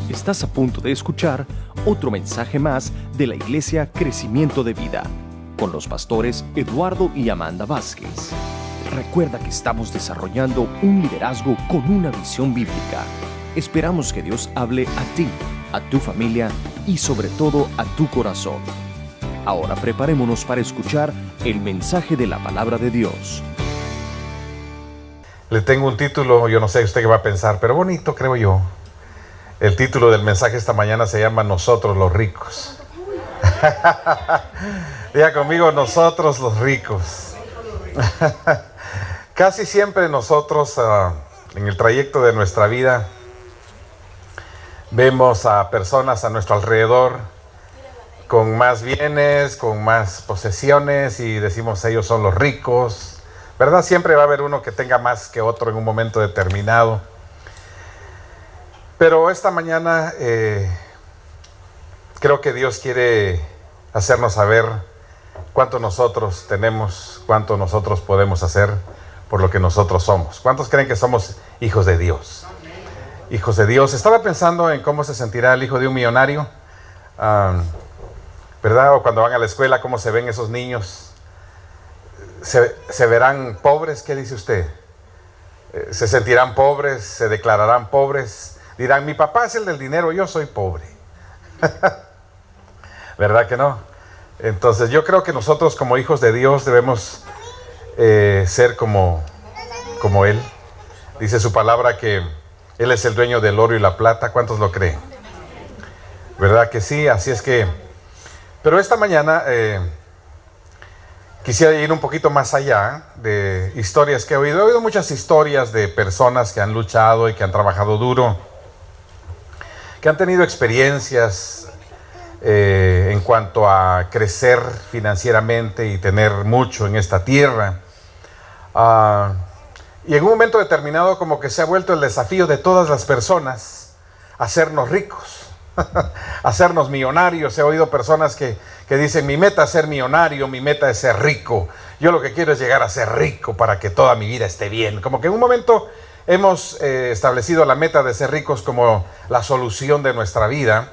Estás a punto de escuchar otro mensaje más de la Iglesia Crecimiento de Vida, con los pastores Eduardo y Amanda Vázquez. Recuerda que estamos desarrollando un liderazgo con una visión bíblica. Esperamos que Dios hable a ti, a tu familia y sobre todo a tu corazón. Ahora preparémonos para escuchar el mensaje de la palabra de Dios. Le tengo un título, yo no sé usted qué va a pensar, pero bonito creo yo. El título del mensaje esta mañana se llama Nosotros los ricos. Diga conmigo, nosotros los ricos. Casi siempre nosotros en el trayecto de nuestra vida vemos a personas a nuestro alrededor con más bienes, con más posesiones y decimos ellos son los ricos, ¿verdad? Siempre va a haber uno que tenga más que otro en un momento determinado. Pero esta mañana creo que Dios quiere hacernos saber cuánto nosotros tenemos, cuánto nosotros podemos hacer por lo que nosotros somos. ¿Cuántos creen que somos hijos de Dios? Hijos de Dios. Estaba pensando en cómo se sentirá el hijo de un millonario, ¿verdad? O cuando van a la escuela, cómo se ven esos niños. ¿Se verán pobres? ¿Qué dice usted? ¿Se sentirán pobres? ¿Se declararán pobres? Dirán, mi papá es el del dinero, yo soy pobre. ¿Verdad que no? Entonces yo creo que nosotros como hijos de Dios debemos ser como Él. Dice su palabra que Él es el dueño del oro y la plata. ¿Cuántos lo creen? ¿Verdad que sí? Así es que... Pero esta mañana quisiera ir un poquito más allá de historias que he oído. He oído muchas historias de personas que han luchado y que han trabajado duro, que han tenido experiencias en cuanto a crecer financieramente y tener mucho en esta tierra. Y en un momento determinado como que se ha vuelto el desafío de todas las personas hacernos ricos, hacernos millonarios. He oído personas que dicen, mi meta es ser millonario, mi meta es ser rico. Yo lo que quiero es llegar a ser rico para que toda mi vida esté bien. Como que en un momento hemos establecido la meta de ser ricos como la solución de nuestra vida.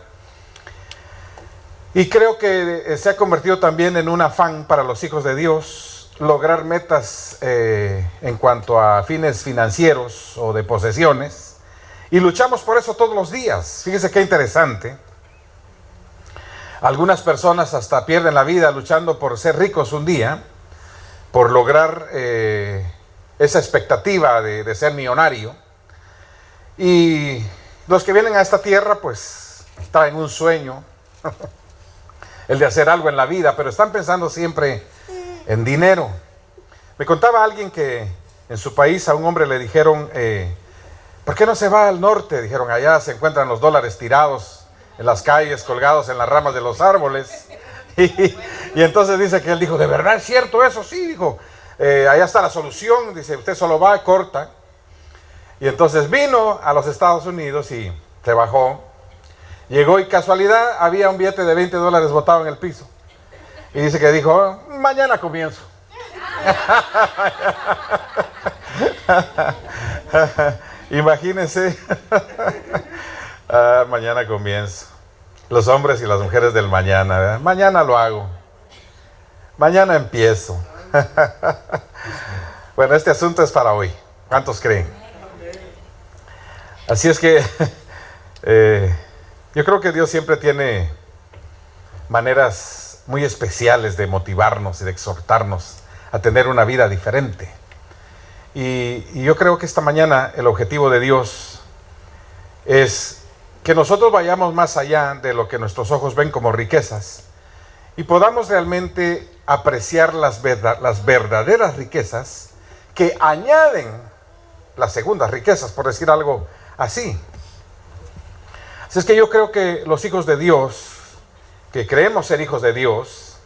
Y creo que se ha convertido también en un afán para los hijos de Dios lograr metas en cuanto a fines financieros o de posesiones. Y luchamos por eso todos los días. Fíjese qué interesante. Algunas personas hasta pierden la vida luchando por ser ricos un día, por lograr esa expectativa de ser millonario. Y los que vienen a esta tierra pues traen un sueño, el de hacer algo en la vida, pero están pensando siempre en dinero. Me contaba alguien que en su país a un hombre le dijeron, ¿por qué no se va al norte? Dijeron, allá se encuentran los dólares tirados en las calles, colgados en las ramas de los árboles. Y entonces dice que él dijo, ¿de verdad es cierto eso? Sí, dijo, allá está la solución. Dice, usted solo va, corta. Y entonces vino a los Estados Unidos y se bajó. Llegó y casualidad había un billete de $20 botado en el piso. Y dice que dijo, mañana comienzo. Imagínense. Mañana comienzo. Los hombres y las mujeres del mañana, ¿verdad? Mañana lo hago. Mañana empiezo. Bueno, este asunto es para hoy. ¿Cuántos creen? Así es que yo creo que Dios siempre tiene maneras muy especiales de motivarnos y de exhortarnos a tener una vida diferente. Y yo creo que esta mañana el objetivo de Dios es que nosotros vayamos más allá de lo que nuestros ojos ven como riquezas y podamos realmente apreciar las verdaderas riquezas que añaden las segundas riquezas, por decir algo así. Así es que yo creo que los hijos de Dios, que creemos ser hijos de Dios,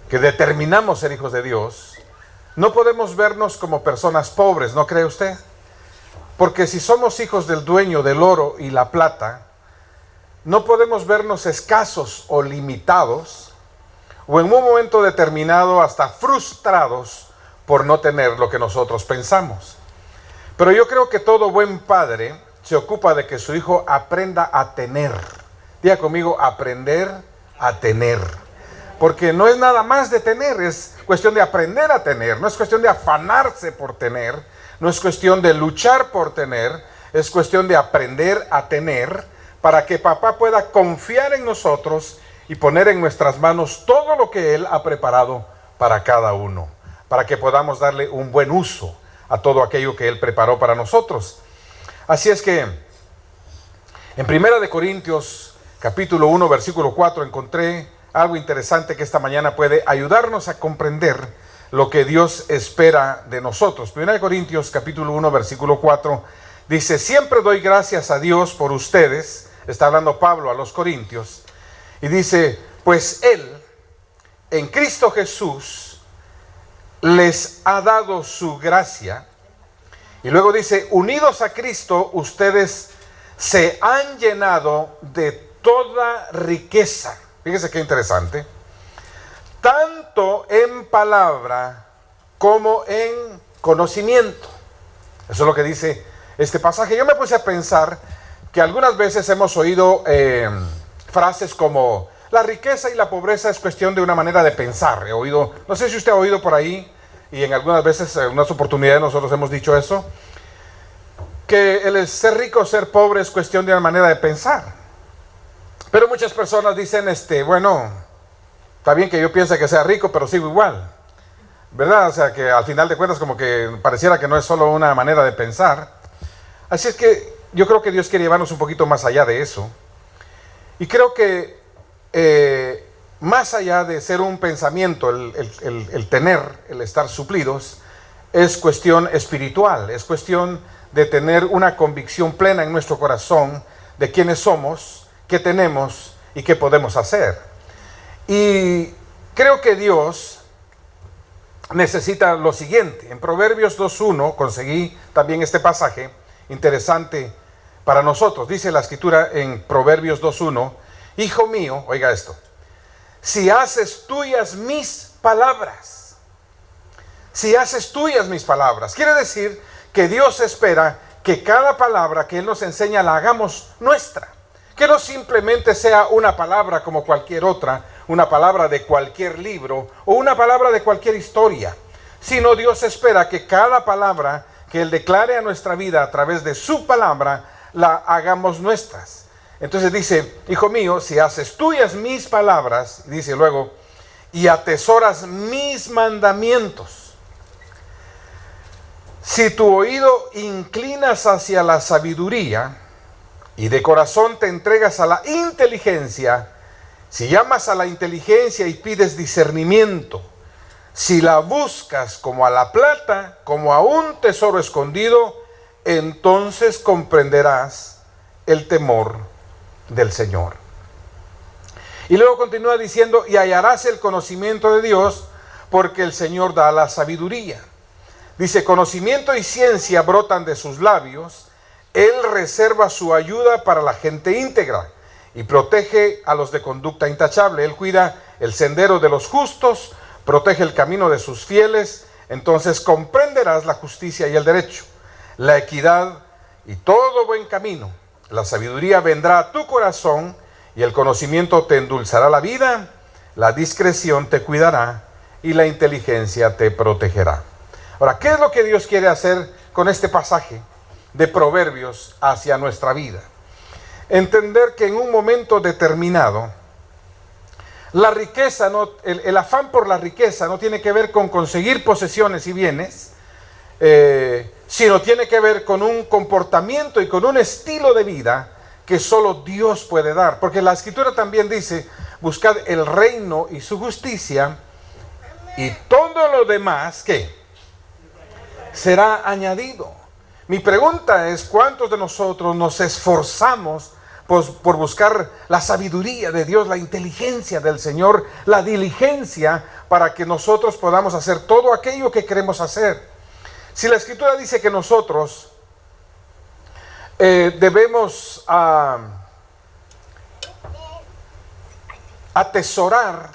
que determinamos ser hijos de Dios, no podemos vernos como personas pobres, ¿no cree usted? Porque si somos hijos del dueño del oro y la plata, no podemos vernos escasos o limitados, o en un momento determinado hasta frustrados por no tener lo que nosotros pensamos. Pero yo creo que todo buen padre se ocupa de que su hijo aprenda a tener. Diga conmigo, aprender a tener. Porque no es nada más de tener, es cuestión de aprender a tener. No es cuestión de afanarse por tener, no es cuestión de luchar por tener, es cuestión de aprender a tener para que papá pueda confiar en nosotros y poner en nuestras manos todo lo que Él ha preparado para cada uno, para que podamos darle un buen uso a todo aquello que Él preparó para nosotros. Así es que en 1 Corintios capítulo 1 versículo 4 encontré algo interesante que esta mañana puede ayudarnos a comprender lo que Dios espera de nosotros. 1 Corintios capítulo 1 versículo 4 dice: siempre doy gracias a Dios por ustedes. Está hablando Pablo a los corintios. Y dice: pues Él, en Cristo Jesús, les ha dado su gracia. Y luego dice: unidos a Cristo, ustedes se han llenado de toda riqueza. Fíjese qué interesante. Tanto en palabra como en conocimiento. Eso es lo que dice este pasaje. Yo me puse a pensar que algunas veces hemos oído frases como: la riqueza y la pobreza es cuestión de una manera de pensar. He oído, no sé si usted ha oído por ahí, y en algunas veces, en unas oportunidades nosotros hemos dicho eso, que el ser rico o ser pobre es cuestión de una manera de pensar. Pero muchas personas dicen, bueno, está bien que yo piense que sea rico, pero sigo igual, ¿verdad? O sea, que al final de cuentas como que pareciera que no es solo una manera de pensar. Así es que yo creo que Dios quiere llevarnos un poquito más allá de eso. Y creo que más allá de ser un pensamiento, el tener, el estar suplidos, es cuestión espiritual, es cuestión de tener una convicción plena en nuestro corazón de quiénes somos, qué tenemos y qué podemos hacer. Y creo que Dios necesita lo siguiente. En Proverbios 2.1 conseguí también este pasaje interesante para nosotros. Dice la escritura en Proverbios 2.1: hijo mío, oiga esto, si haces tuyas mis palabras, quiere decir que Dios espera que cada palabra que Él nos enseña la hagamos nuestra, que no simplemente sea una palabra como cualquier otra, una palabra de cualquier libro o una palabra de cualquier historia, sino Dios espera que cada palabra que Él declare a nuestra vida a través de su palabra la hagamos nuestras. Entonces dice: hijo mío, si haces tuyas mis palabras, dice luego, y atesoras mis mandamientos, si tu oído inclinas hacia la sabiduría y de corazón te entregas a la inteligencia, si llamas a la inteligencia y pides discernimiento, si la buscas como a la plata, como a un tesoro escondido, entonces comprenderás el temor del Señor. Y luego continúa diciendo: y hallarás el conocimiento de Dios, porque el Señor da la sabiduría. Dice: conocimiento y ciencia brotan de sus labios. Él reserva su ayuda para la gente íntegra y protege a los de conducta intachable. Él cuida el sendero de los justos, protege el camino de sus fieles. Entonces comprenderás la justicia y el derecho, la equidad y todo buen camino. La sabiduría vendrá a tu corazón y el conocimiento te endulzará la vida, la discreción te cuidará y la inteligencia te protegerá. Ahora, ¿qué es lo que Dios quiere hacer con este pasaje de Proverbios hacia nuestra vida? Entender que en un momento determinado, la riqueza, el afán por la riqueza no tiene que ver con conseguir posesiones y bienes, sino tiene que ver con un comportamiento y con un estilo de vida que solo Dios puede dar. Porque la Escritura también dice: buscad el reino y su justicia, y todo lo demás, ¿qué? Será añadido. Mi pregunta es: ¿cuántos de nosotros nos esforzamos por buscar la sabiduría de Dios, la inteligencia del Señor, la diligencia para que nosotros podamos hacer todo aquello que queremos hacer? Si la Escritura dice que nosotros debemos atesorar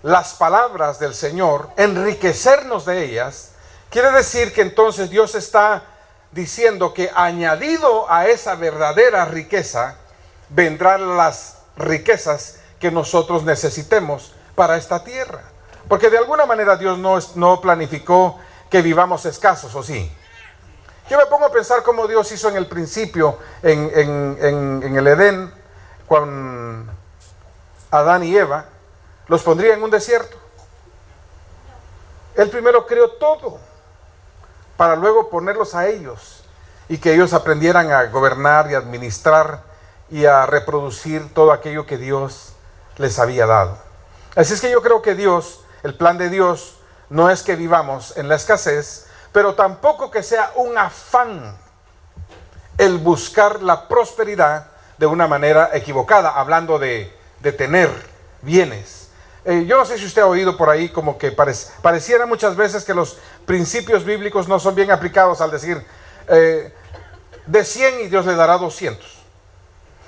las palabras del Señor, enriquecernos de ellas, quiere decir que entonces Dios está diciendo que añadido a esa verdadera riqueza, vendrán las riquezas que nosotros necesitemos para esta tierra. Porque de alguna manera Dios no planificó que vivamos escasos, ¿o sí? Yo me pongo a pensar cómo Dios hizo en el principio, en el Edén, con Adán y Eva, los pondría en un desierto. Él primero creó todo, para luego ponerlos a ellos, y que ellos aprendieran a gobernar y administrar y a reproducir todo aquello que Dios les había dado. Así es que yo creo que Dios, el plan de Dios, no es que vivamos en la escasez, pero tampoco que sea un afán el buscar la prosperidad de una manera equivocada, hablando de tener bienes. Yo no sé si usted ha oído por ahí como que pareciera muchas veces que los principios bíblicos no son bien aplicados al decir de 100 y Dios le dará 200.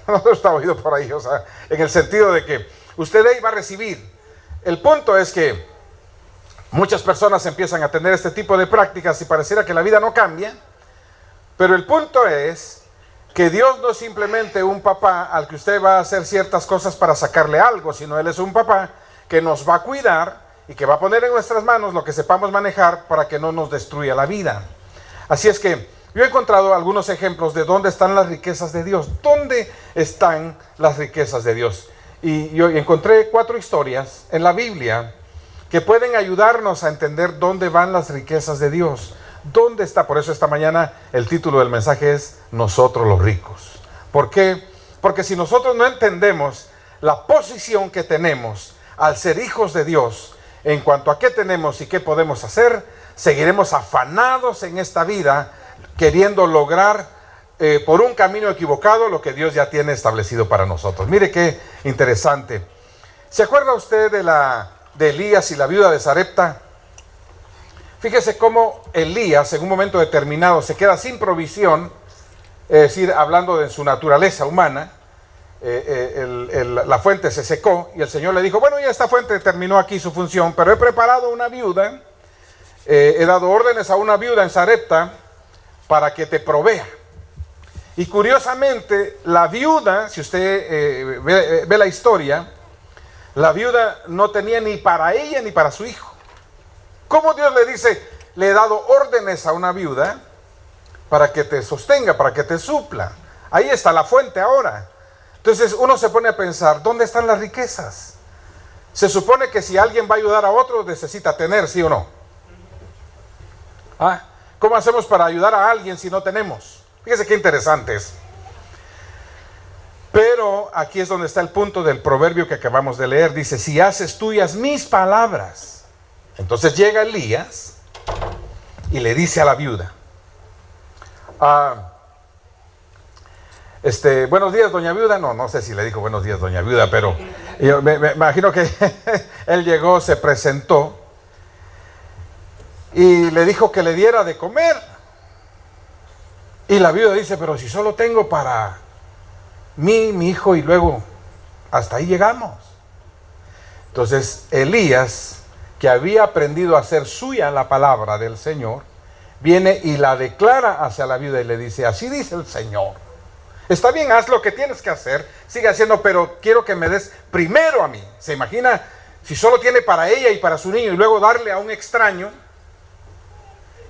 No está oído por ahí, o sea, en el sentido de que usted ahí va a recibir. El punto es que muchas personas empiezan a tener este tipo de prácticas y pareciera que la vida no cambia, pero el punto es que Dios no es simplemente un papá al que usted va a hacer ciertas cosas para sacarle algo, sino Él es un papá que nos va a cuidar y que va a poner en nuestras manos lo que sepamos manejar para que no nos destruya la vida. Así es que yo he encontrado algunos ejemplos de dónde están las riquezas de Dios. ¿Dónde están las riquezas de Dios? Y yo encontré 4 historias en la Biblia que pueden ayudarnos a entender dónde van las riquezas de Dios. ¿Dónde está? Por eso esta mañana el título del mensaje es Nosotros los ricos. ¿Por qué? Porque si nosotros no entendemos la posición que tenemos al ser hijos de Dios en cuanto a qué tenemos y qué podemos hacer, seguiremos afanados en esta vida queriendo lograr por un camino equivocado lo que Dios ya tiene establecido para nosotros. Mire qué interesante. ¿Se acuerda usted de Elías y la viuda de Sarepta? Fíjese cómo Elías en un momento determinado se queda sin provisión, es decir, hablando de su naturaleza humana. La fuente se secó y el Señor le dijo, bueno, ya esta fuente terminó aquí su función, pero he preparado una viuda, he dado órdenes a una viuda en Sarepta para que te provea. Y curiosamente, la viuda, si usted ve la historia, la viuda no tenía ni para ella ni para su hijo. ¿Cómo Dios le dice, le he dado órdenes a una viuda para que te sostenga, para que te supla? Ahí está la fuente ahora. Entonces uno se pone a pensar, ¿dónde están las riquezas? Se supone que si alguien va a ayudar a otro, necesita tener, ¿sí o no? ¿Cómo hacemos para ayudar a alguien si no tenemos? Fíjese qué interesante es. Pero aquí es donde está el punto del proverbio que acabamos de leer. Dice, si haces tuyas mis palabras. Entonces llega Elías y le dice a la viuda, buenos días, doña viuda. No sé si le dijo buenos días, doña viuda, pero yo me imagino que él llegó, se presentó y le dijo que le diera de comer. Y la viuda dice, pero si solo tengo para mí, mi hijo, y luego hasta ahí llegamos. Entonces Elías, que había aprendido a hacer suya la palabra del Señor, viene y la declara hacia la viuda y le dice, así dice el Señor, está bien, haz lo que tienes que hacer, sigue haciendo, pero quiero que me des primero a mí. ¿Se imagina si solo tiene para ella y para su niño y luego darle a un extraño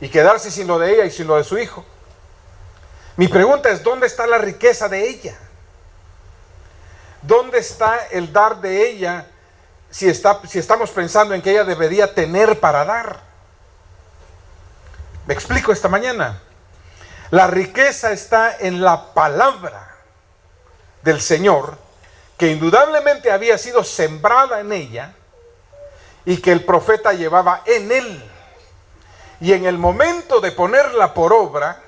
y quedarse sin lo de ella y sin lo de su hijo? Mi pregunta es, ¿dónde está la riqueza de ella? ¿Dónde está el dar de ella si estamos pensando en que ella debería tener para dar? Me explico esta mañana. La riqueza está en la palabra del Señor, que indudablemente había sido sembrada en ella y que el profeta llevaba en él. Y en el momento de ponerla por obra,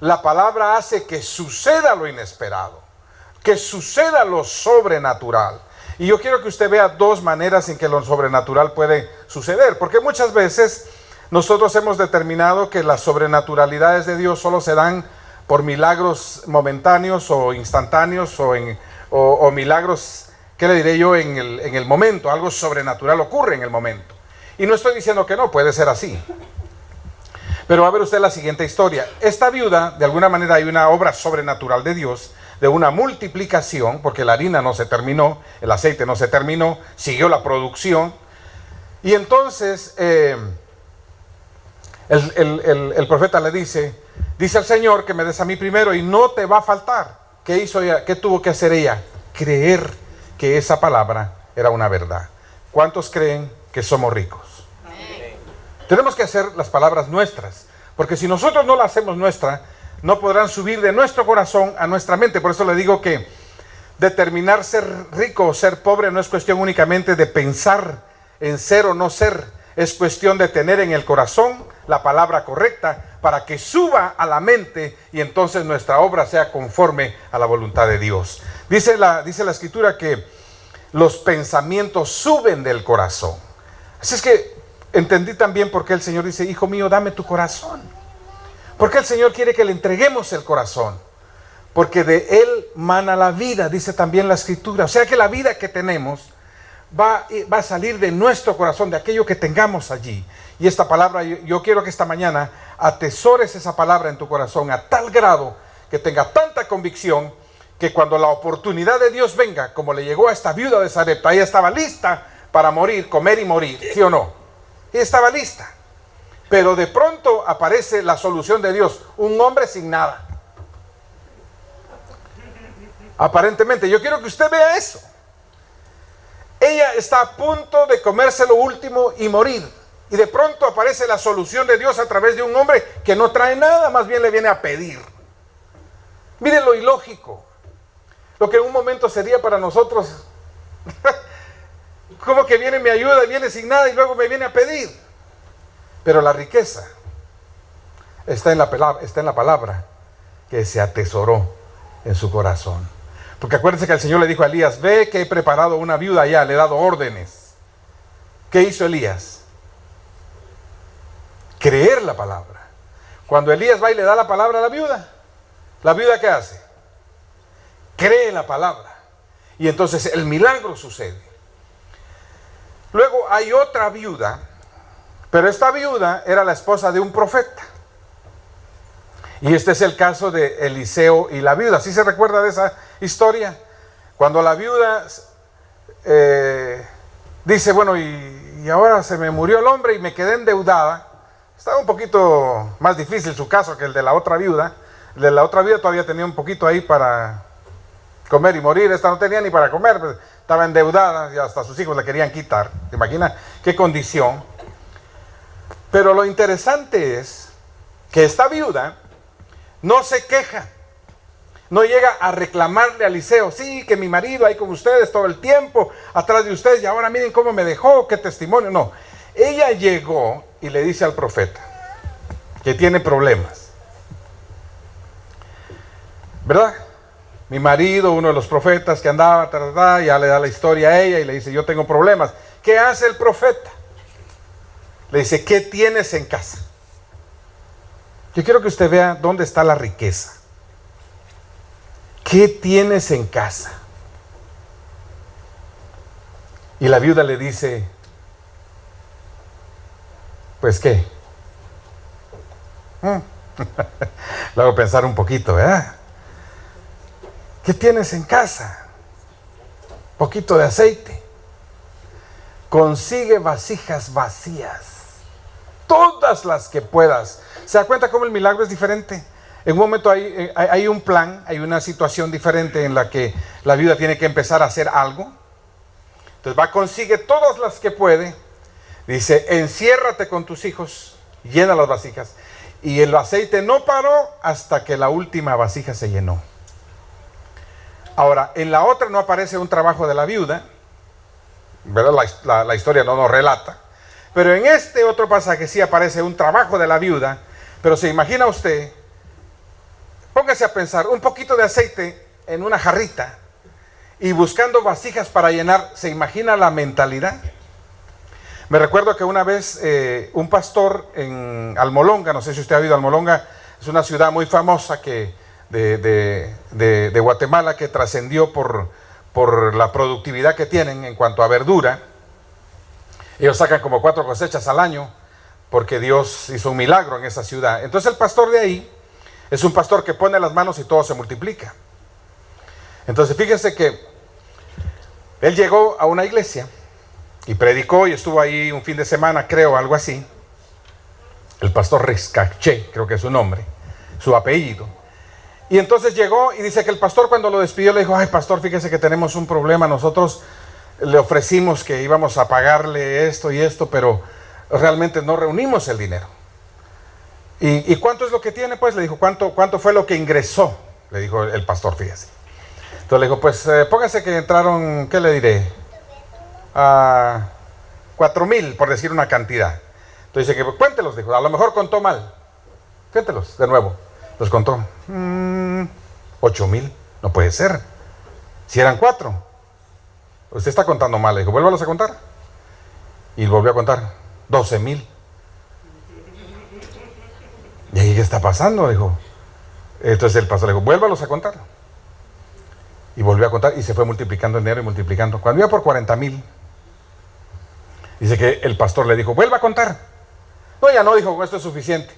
la palabra hace que suceda lo inesperado, que suceda lo sobrenatural. Y yo quiero que usted vea 2 maneras en que lo sobrenatural puede suceder, porque muchas veces nosotros hemos determinado que las sobrenaturalidades de Dios solo se dan por milagros momentáneos o instantáneos o milagros, ¿qué le diré yo? En el momento, algo sobrenatural ocurre en el momento. Y no estoy diciendo que no, puede ser así. Pero va a ver usted la siguiente historia. Esta viuda, de alguna manera hay una obra sobrenatural de Dios, de una multiplicación, porque la harina no se terminó, el aceite no se terminó, siguió la producción. Y entonces el profeta le dice al Señor que me des a mí primero y no te va a faltar. ¿Qué hizo ella? ¿Qué tuvo que hacer ella? Creer que esa palabra era una verdad. ¿Cuántos creen que somos ricos? Tenemos que hacer las palabras nuestras, porque si nosotros no las hacemos nuestra, no podrán subir de nuestro corazón a nuestra mente. Por eso le digo que determinar ser rico o ser pobre no es cuestión únicamente de pensar en ser o no ser, es cuestión de tener en el corazón la palabra correcta para que suba a la mente y entonces nuestra obra sea conforme a la voluntad de Dios. Dice la Escritura que los pensamientos suben del corazón. Así es que entendí también por qué el Señor dice, hijo mío, dame tu corazón. Porque el Señor quiere que le entreguemos el corazón. Porque de Él mana la vida, dice también la Escritura. O sea que la vida que tenemos va a salir de nuestro corazón, de aquello que tengamos allí. Y esta palabra, yo quiero que esta mañana atesores esa palabra en tu corazón a tal grado que tenga tanta convicción que cuando la oportunidad de Dios venga, como le llegó a esta viuda de Sarepta, ella estaba lista para morir, comer y morir, ¿sí o no? Ella estaba lista. Pero de pronto aparece la solución de Dios, un hombre sin nada. Aparentemente, yo quiero que usted vea eso. Ella está a punto de comerse lo último y morir. Y de pronto aparece la solución de Dios a través de un hombre que no trae nada, más bien le viene a pedir. Miren lo ilógico. Lo que en un momento sería para nosotros, como que viene, me ayuda, viene sin nada y luego me viene a pedir. Pero la riqueza está en la palabra que se atesoró en su corazón. Porque acuérdense que el Señor le dijo a Elías, ve que he preparado una viuda allá, le he dado órdenes. ¿Qué hizo Elías? Creer la palabra. Cuando Elías va y le da la palabra a la viuda ¿qué hace? Cree la palabra. Y entonces el milagro sucede. Luego hay otra viuda, pero esta viuda era la esposa de un profeta. Y este es el caso de Eliseo y la viuda. ¿Sí se recuerda de esa historia? Cuando la viuda dice, bueno, y ahora se me murió el hombre y me quedé endeudada. Estaba un poquito más difícil su caso que el de la otra viuda. El de la otra viuda todavía tenía un poquito ahí para comer y morir. Esta no tenía ni para comer, pues, estaba endeudada y hasta sus hijos le querían quitar. ¿Se imagina qué condición? Pero lo interesante es que esta viuda no se queja, no llega a reclamarle a Eliseo, sí, que mi marido ahí con ustedes todo el tiempo, atrás de ustedes, y ahora miren cómo me dejó, qué testimonio. No, ella llegó y le dice al profeta que tiene problemas, ¿verdad? Mi marido, uno de los profetas que andaba, ya le da la historia a ella y le dice, yo tengo problemas. ¿Qué hace el profeta? Le dice, ¿qué tienes en casa? Yo quiero que usted vea dónde está la riqueza. ¿Qué tienes en casa? Y la viuda le dice, pues ¿qué? Lo hago pensar un poquito, ¿verdad? ¿Qué tienes en casa? Poquito de aceite. Consigue vasijas vacías, todas las que puedas. ¿Se da cuenta cómo el milagro es diferente? En un momento hay un plan, hay una situación diferente en la que la viuda tiene que empezar a hacer algo. Entonces consigue todas las que puede. Dice, enciérrate con tus hijos, llena las vasijas. Y el aceite no paró hasta que la última vasija se llenó. Ahora, en la otra no aparece un trabajo de la viuda, ¿verdad? La historia no nos relata. Pero en este otro pasaje sí aparece un trabajo de la viuda. Pero se imagina usted, póngase a pensar, un poquito de aceite en una jarrita y buscando vasijas para llenar. ¿Se imagina la mentalidad? Me recuerdo que una vez un pastor en Almolonga, no sé si usted ha oído Almolonga, es una ciudad muy famosa de Guatemala, que trascendió por la productividad que tienen en cuanto a verdura. Ellos sacan como 4 cosechas al año, porque Dios hizo un milagro en esa ciudad. Entonces el pastor de ahí es un pastor que pone las manos y todo se multiplica. Entonces fíjense que él llegó a una iglesia y predicó y estuvo ahí un fin de semana, creo, algo así. El pastor Riscaché, creo que es su nombre, su apellido. Y entonces llegó y dice que el pastor, cuando lo despidió, le dijo: ay, pastor, fíjese que tenemos un problema. Nosotros le ofrecimos que íbamos a pagarle esto y esto, pero realmente no reunimos el dinero. ¿Y cuánto es lo que tiene? Pues le dijo: ¿cuánto fue lo que ingresó? Le dijo el pastor, fíjese. Entonces le dijo: pues póngase que entraron, ¿qué le diré? 4,000, por decir una cantidad. Entonces dice que cuéntelos, dijo, a lo mejor contó mal. Cuéntelos de nuevo. Los contó. 8,000, no puede ser. Si eran 4. Usted está contando mal, le dijo, vuélvalos a contar. Y volvió a contar, 12,000. ¿Y ahí qué está pasando? Dijo. Entonces el pastor le dijo, vuélvalos a contar. Y volvió a contar y se fue multiplicando el dinero y multiplicando. Cuando iba por 40,000, dice que el pastor le dijo, vuelva a contar. No, ya no, dijo, con esto es suficiente.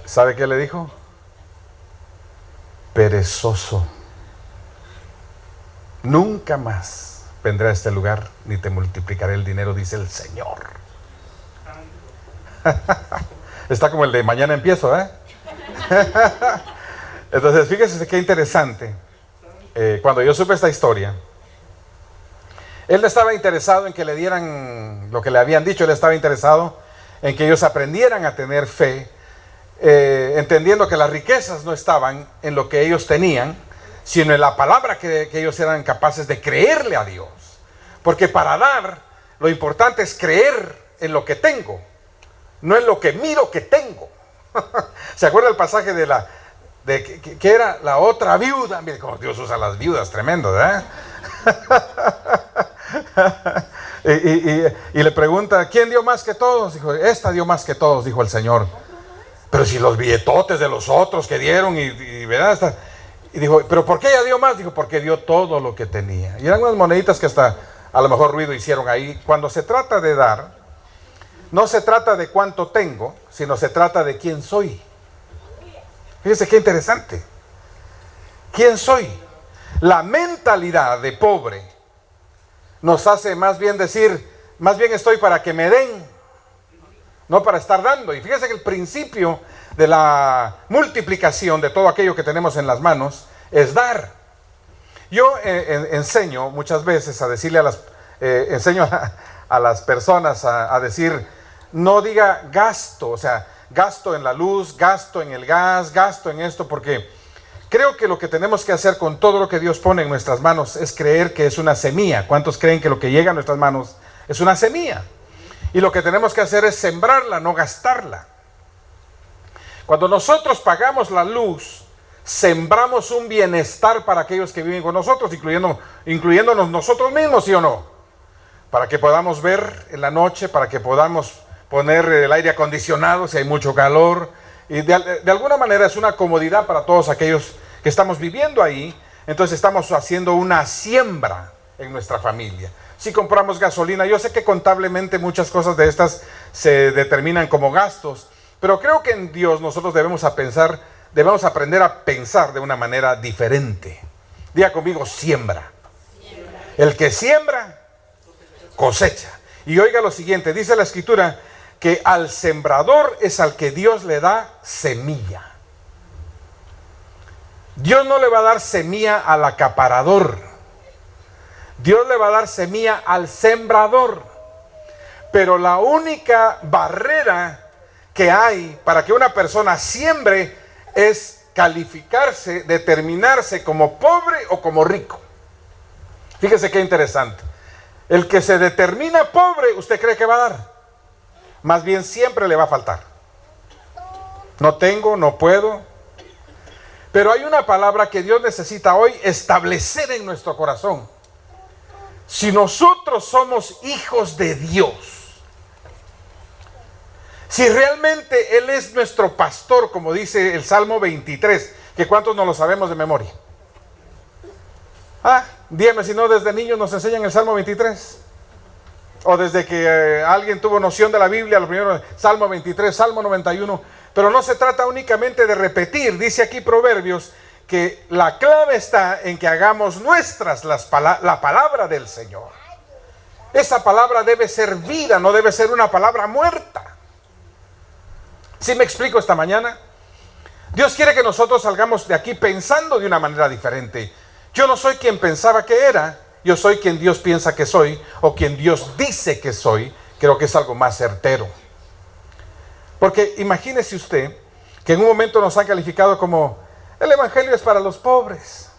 ¿Sabe qué le dijo? Perezoso. Nunca más vendré a este lugar ni te multiplicaré el dinero, dice el Señor. Está como el de mañana empiezo, ¿eh? Entonces, fíjese qué interesante. Cuando yo supe esta historia, él no estaba interesado en que le dieran lo que le habían dicho, él estaba interesado en que ellos aprendieran a tener fe, entendiendo que las riquezas no estaban en lo que ellos tenían, sino en la palabra que ellos eran capaces de creerle a Dios. Porque para dar, lo importante es creer en lo que tengo, no en lo que miro que tengo. ¿Se acuerda el pasaje de que era la otra viuda? Mire cómo Dios usa las viudas, tremendo, ¿verdad? y le pregunta, ¿quién dio más que todos? Dijo, esta dio más que todos, dijo el Señor. Pero si los billetotes de los otros que dieron ¿verdad? Y dijo, ¿pero por qué ella dio más? Dijo, porque dio todo lo que tenía. Y eran unas moneditas que hasta a lo mejor ruido hicieron ahí. Cuando se trata de dar, no se trata de cuánto tengo, sino se trata de quién soy. Fíjese qué interesante. ¿Quién soy? La mentalidad de pobre nos hace más bien decir, más bien estoy para que me den, no para estar dando. Y fíjese que el principio de la multiplicación de todo aquello que tenemos en las manos es dar. Yo enseño muchas veces a decirle enseño a las personas a decir, no diga gasto, o sea, gasto en la luz, gasto en el gas, gasto en esto, porque creo que lo que tenemos que hacer con todo lo que Dios pone en nuestras manos es creer que es una semilla. ¿Cuántos creen que lo que llega a nuestras manos es una semilla? Y lo que tenemos que hacer es sembrarla, no gastarla. Cuando nosotros pagamos la luz, sembramos un bienestar para aquellos que viven con nosotros, incluyéndonos nosotros mismos, ¿sí o no? Para que podamos ver en la noche, para que podamos poner el aire acondicionado si hay mucho calor. Y de alguna manera es una comodidad para todos aquellos que estamos viviendo ahí. Entonces estamos haciendo una siembra en nuestra familia. Si compramos gasolina, yo sé que contablemente muchas cosas de estas se determinan como gastos, pero creo que en Dios nosotros debemos aprender a pensar de una manera diferente. Diga conmigo, siembra. El que siembra, cosecha. Y oiga lo siguiente, dice la Escritura que al sembrador es al que Dios le da semilla. Dios no le va a dar semilla al acaparador. Dios le va a dar semilla al sembrador. Pero la única barrera que hay para que una persona siembre es calificarse, determinarse como pobre o como rico. Fíjese qué interesante. El que se determina pobre, ¿usted cree que va a dar? Más bien siempre le va a faltar. No tengo, no puedo. Pero hay una palabra que Dios necesita hoy establecer en nuestro corazón. Si nosotros somos hijos de Dios, si realmente Él es nuestro pastor, como dice el Salmo 23, que cuántos no lo sabemos de memoria. Dígame si no desde niños nos enseñan el Salmo 23. O desde que alguien tuvo noción de la Biblia, lo primero, Salmo 23, Salmo 91. Pero no se trata únicamente de repetir. Dice aquí Proverbios que la clave está en que hagamos nuestras la palabra del Señor. Esa palabra debe ser vida, no debe ser una palabra muerta. ¿Sí me explico esta mañana? Dios quiere que nosotros salgamos de aquí pensando de una manera diferente. Yo no soy quien pensaba que era, yo soy quien Dios piensa que soy, o quien Dios dice que soy. Creo que es algo más certero. Porque imagínese usted que en un momento nos han calificado como el evangelio es para los pobres.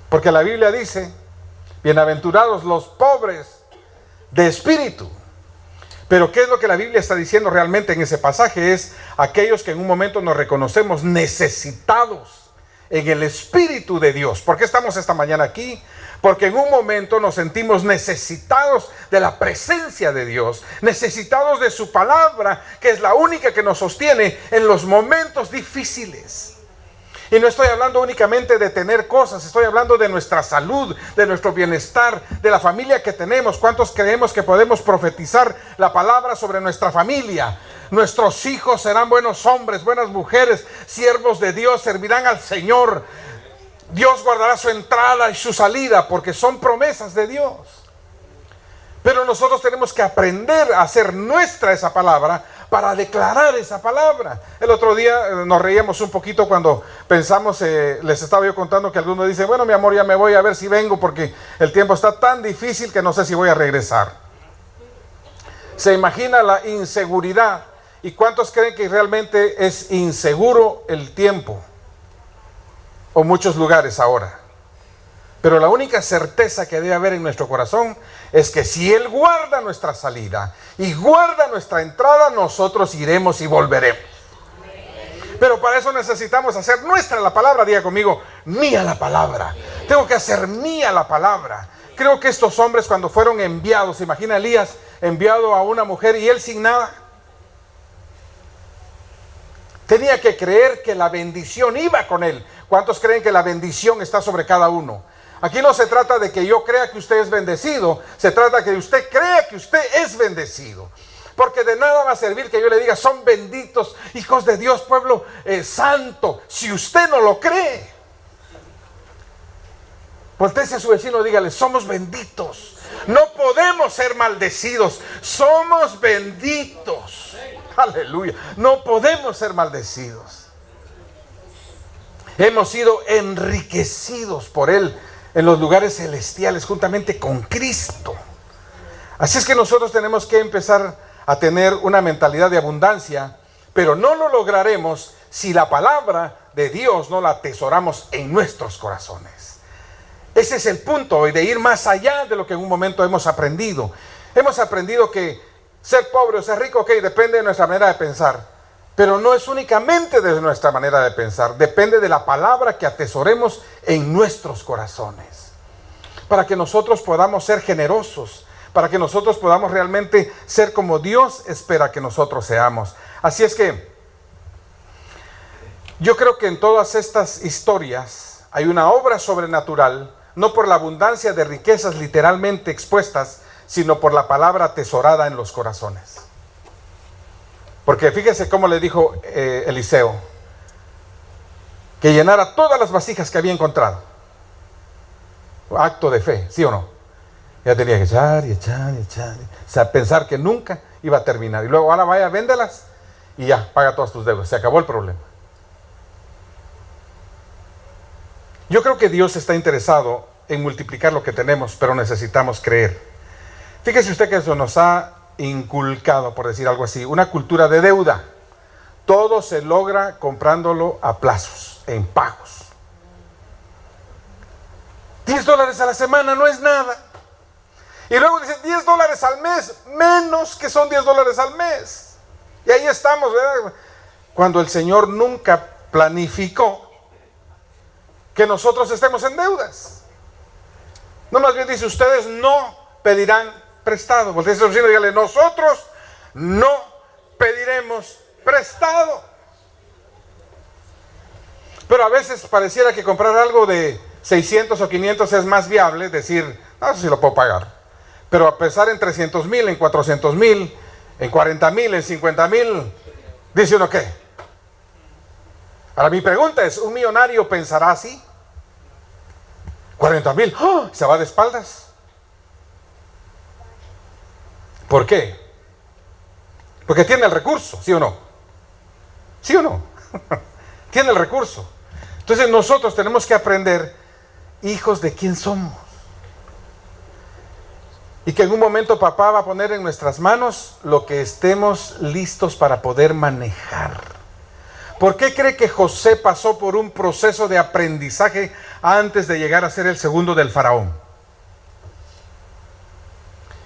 Porque la Biblia dice, bienaventurados los pobres de espíritu. Pero ¿qué es lo que la Biblia está diciendo realmente en ese pasaje? Es aquellos que en un momento nos reconocemos necesitados en el Espíritu de Dios. ¿Por qué estamos esta mañana aquí? Porque en un momento nos sentimos necesitados de la presencia de Dios, necesitados de su palabra, que es la única que nos sostiene en los momentos difíciles. Y no estoy hablando únicamente de tener cosas, estoy hablando de nuestra salud, de nuestro bienestar, de la familia que tenemos. ¿Cuántos creemos que podemos profetizar la palabra sobre nuestra familia? Nuestros hijos serán buenos hombres, buenas mujeres, siervos de Dios, servirán al Señor. Dios guardará su entrada y su salida, porque son promesas de Dios. Pero nosotros tenemos que aprender a hacer nuestra esa palabra, para declarar esa palabra. El otro día nos reíamos un poquito cuando pensamos, les estaba yo contando que algunos dicen, bueno, mi amor, ya me voy a ver si vengo porque el tiempo está tan difícil que no sé si voy a regresar. Se imagina la inseguridad. ¿Y cuántos creen que realmente es inseguro el tiempo? O muchos lugares ahora. Pero la única certeza que debe haber en nuestro corazón es que si Él guarda nuestra salida y guarda nuestra entrada, nosotros iremos y volveremos. Pero para eso necesitamos hacer nuestra la palabra. Diga conmigo, mía la palabra. Tengo que hacer mía la palabra. Creo que estos hombres cuando fueron enviados, imagina Elías enviado a una mujer y él sin nada. Tenía que creer que la bendición iba con él. ¿Cuántos creen que la bendición está sobre cada uno? Aquí no se trata de que yo crea que usted es bendecido, se trata de que usted crea que usted es bendecido. Porque de nada va a servir que yo le diga, son benditos, hijos de Dios, pueblo santo, si usted no lo cree. Voltéese a su vecino y dígale, somos benditos. No podemos ser maldecidos, somos benditos. Aleluya, no podemos ser maldecidos. Hemos sido enriquecidos por Él en los lugares celestiales juntamente con Cristo. Así es que nosotros tenemos que empezar a tener una mentalidad de abundancia, pero no lo lograremos si la palabra de Dios no la atesoramos en nuestros corazones. Ese es el punto hoy, de ir más allá de lo que en un momento hemos aprendido. Hemos aprendido que ser pobre o ser rico, ok, depende de nuestra manera de pensar. Pero no es únicamente de nuestra manera de pensar, depende de la palabra que atesoremos en nuestros corazones. Para que nosotros podamos ser generosos, para que nosotros podamos realmente ser como Dios espera que nosotros seamos. Así es que yo creo que en todas estas historias hay una obra sobrenatural, no por la abundancia de riquezas literalmente expuestas, sino por la palabra atesorada en los corazones. Porque fíjese cómo le dijo Eliseo, que llenara todas las vasijas que había encontrado. Acto de fe, ¿sí o no? Ya tenía que echar y echar y echar. O sea, pensar que nunca iba a terminar. Y luego, ahora vaya, véndelas y ya, paga todas tus deudas. Se acabó el problema. Yo creo que Dios está interesado en multiplicar lo que tenemos, pero necesitamos creer. Fíjese usted que eso nos ha inculcado, por decir algo así, una cultura de deuda. Todo se logra comprándolo a plazos, en pagos. $10 a la semana no es nada. Y luego dicen $10 al mes, menos que son $10 al mes. Y ahí estamos, ¿verdad? Cuando el Señor nunca planificó que nosotros estemos en deudas. No, más bien dice, ustedes no pedirán prestado. Voltea a su vecino y dígale, nosotros no pediremos prestado. Pero a veces pareciera que comprar algo de 600 o 500 es más viable decir, no, eso sí lo puedo pagar. Pero a pesar en 300,000, en 400,000, en 40,000, en 50,000, dice uno, ¿qué? Ahora mi pregunta es, ¿un millonario pensará así? 40,000, ¡oh!, se va de espaldas. ¿Por qué? Porque tiene el recurso, ¿sí o no? ¿Sí o no? Tiene el recurso. Entonces nosotros tenemos que aprender, hijos de quién somos. Y que en un momento papá va a poner en nuestras manos lo que estemos listos para poder manejar. ¿Por qué cree que José pasó por un proceso de aprendizaje antes de llegar a ser el segundo del faraón?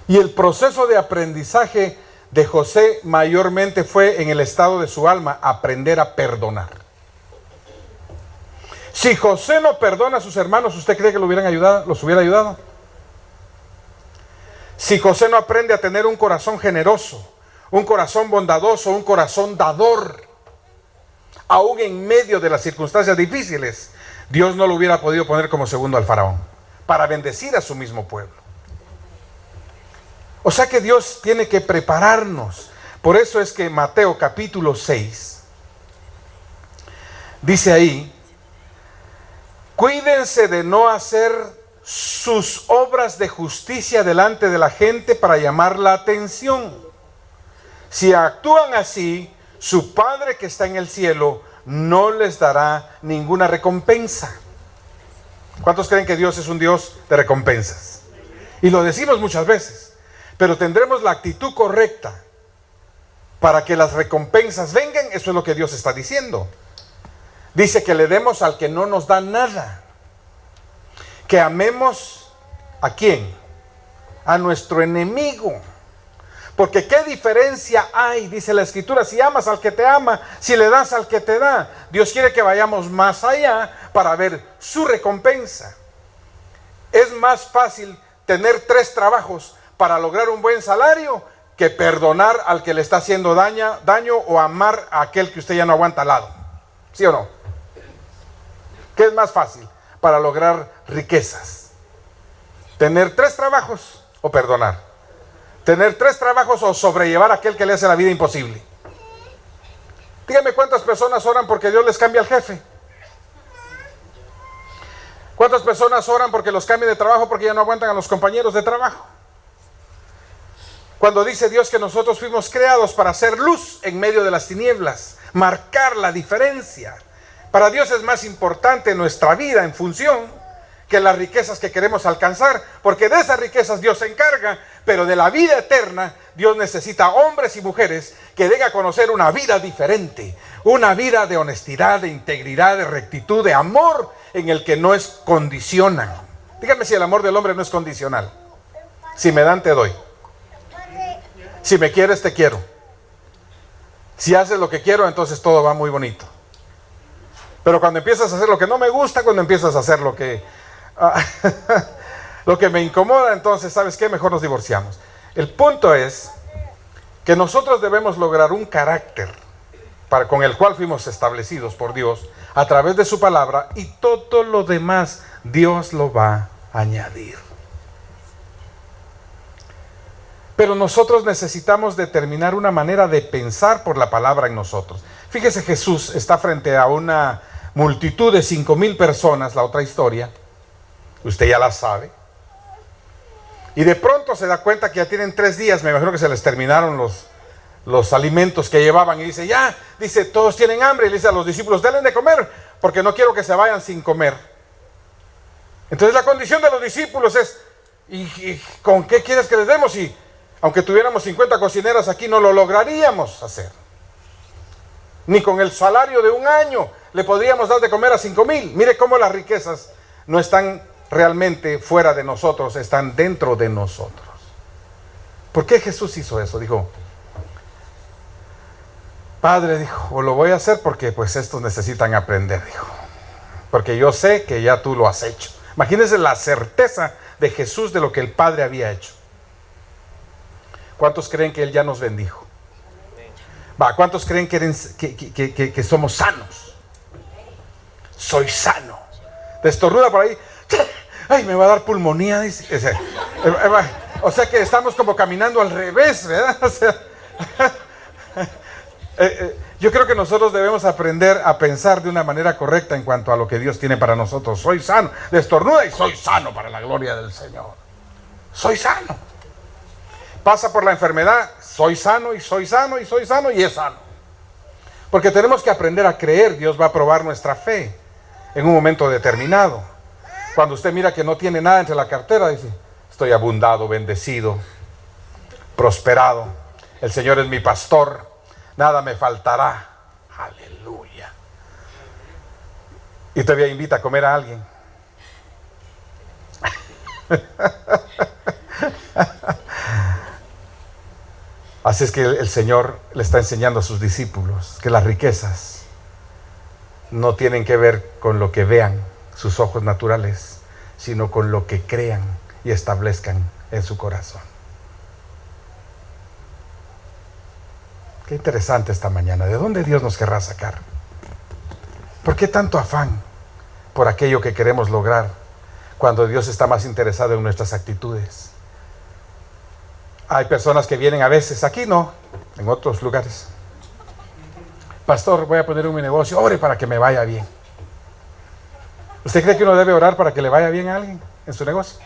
Y el proceso de aprendizaje de José mayormente fue en el estado de su alma, aprender a perdonar. Si José no perdona a sus hermanos, ¿usted cree que los hubiera ayudado? Si José no aprende a tener un corazón generoso, un corazón bondadoso, un corazón dador, aún en medio de las circunstancias difíciles, Dios no lo hubiera podido poner como segundo al faraón, para bendecir a su mismo pueblo. O sea que Dios tiene que prepararnos. Por eso es que Mateo capítulo 6, dice ahí, cuídense de no hacer sus obras de justicia delante de la gente para llamar la atención. Si actúan así, su Padre que está en el cielo no les dará ninguna recompensa. ¿Cuántos creen que Dios es un Dios de recompensas? Y lo decimos muchas veces, pero tendremos la actitud correcta para que las recompensas vengan. Eso es lo que Dios está diciendo. Dice que le demos al que no nos da nada. Que amemos ¿a quién? A nuestro enemigo. Porque qué diferencia hay, dice la Escritura, si amas al que te ama, si le das al que te da. Dios quiere que vayamos más allá para ver su recompensa. Es más fácil tener 3 trabajos para lograr un buen salario que perdonar al que le está haciendo daño o amar a aquel que usted ya no aguanta al lado. ¿Sí o no? ¿Qué es más fácil para lograr riquezas? ¿Tener 3 trabajos o perdonar? ¿Tener 3 trabajos o sobrellevar a aquel que le hace la vida imposible? Dígame cuántas personas oran porque Dios les cambie al jefe. ¿Cuántas personas oran porque los cambie de trabajo porque ya no aguantan a los compañeros de trabajo? Cuando dice Dios que nosotros fuimos creados para hacer luz en medio de las tinieblas, marcar la diferencia. Para Dios es más importante nuestra vida en función que las riquezas que queremos alcanzar, porque de esas riquezas Dios se encarga, pero de la vida eterna Dios necesita hombres y mujeres que den a conocer una vida diferente, una vida de honestidad, de integridad, de rectitud, de amor en el que no es condicionan. Dígame si el amor del hombre no es condicional. Si me dan, te doy. Si me quieres, te quiero. Si haces lo que quiero, entonces todo va muy bonito. Pero cuando empiezas a hacer lo que no me gusta, cuando empiezas a hacer lo que me incomoda, entonces, ¿sabes qué? Mejor nos divorciamos. El punto es que nosotros debemos lograr un carácter con el cual fuimos establecidos por Dios a través de su palabra, y todo lo demás Dios lo va a añadir. Pero nosotros necesitamos determinar una manera de pensar por la palabra en nosotros. Fíjese, Jesús está frente a una multitud de 5,000 personas, la otra historia, usted ya la sabe, y de pronto se da cuenta que ya tienen 3 días, me imagino que se les terminaron los alimentos que llevaban, y dice, todos tienen hambre, y le dice a los discípulos, denle de comer, porque no quiero que se vayan sin comer. Entonces la condición de los discípulos es, ¿y con qué quieres que les demos? Y aunque tuviéramos 50 cocineras aquí, no lo lograríamos hacer. Ni con el salario de un año le podríamos dar de comer a 5,000. Mire cómo las riquezas no están realmente fuera de nosotros, están dentro de nosotros. ¿Por qué Jesús hizo eso? Dijo, Padre, dijo, o lo voy a hacer porque pues estos necesitan aprender, dijo, porque yo sé que ya tú lo has hecho. Imagínense la certeza de Jesús de lo que el Padre había hecho. ¿Cuántos creen que Él ya nos bendijo? ¿Cuántos creen que somos sanos? Soy sano. te estornuda por ahí, ay, me va a dar pulmonía, dice. O sea que estamos como caminando al revés, ¿verdad? O sea, yo creo que nosotros debemos aprender a pensar de una manera correcta en cuanto a lo que Dios tiene para nosotros. Soy sano, le estornuda y soy sano para la gloria del Señor. Soy sano. Pasa por la enfermedad, soy sano y soy sano y soy sano y es sano. Porque tenemos que aprender a creer. Dios va a probar nuestra fe en un momento determinado. Cuando usted mira que no tiene nada entre la cartera, dice, estoy abundado, bendecido, prosperado. El Señor es mi pastor, nada me faltará. Aleluya. Y todavía invita a comer a alguien. Así es que el Señor le está enseñando a sus discípulos que las riquezas no tienen que ver con lo que vean sus ojos naturales, sino con lo que crean y establezcan en su corazón. Qué interesante esta mañana. ¿De dónde Dios nos querrá sacar? ¿Por qué tanto afán por aquello que queremos lograr cuando Dios está más interesado en nuestras actitudes? Hay personas que vienen a veces, aquí no, en otros lugares. Pastor, voy a poner un negocio, ore para que me vaya bien. ¿Usted cree que uno debe orar para que le vaya bien a alguien en su negocio?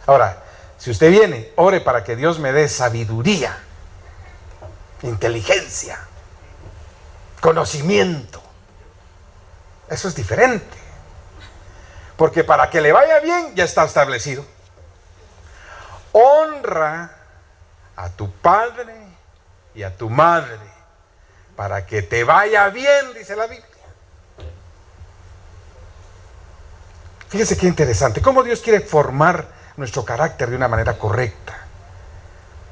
Ahora, si usted viene, ore para que Dios me dé sabiduría, inteligencia, conocimiento. Eso es diferente. Porque para que le vaya bien ya está establecido. Honra a tu padre y a tu madre para que te vaya bien, dice la Biblia. Fíjese qué interesante, cómo Dios quiere formar nuestro carácter de una manera correcta,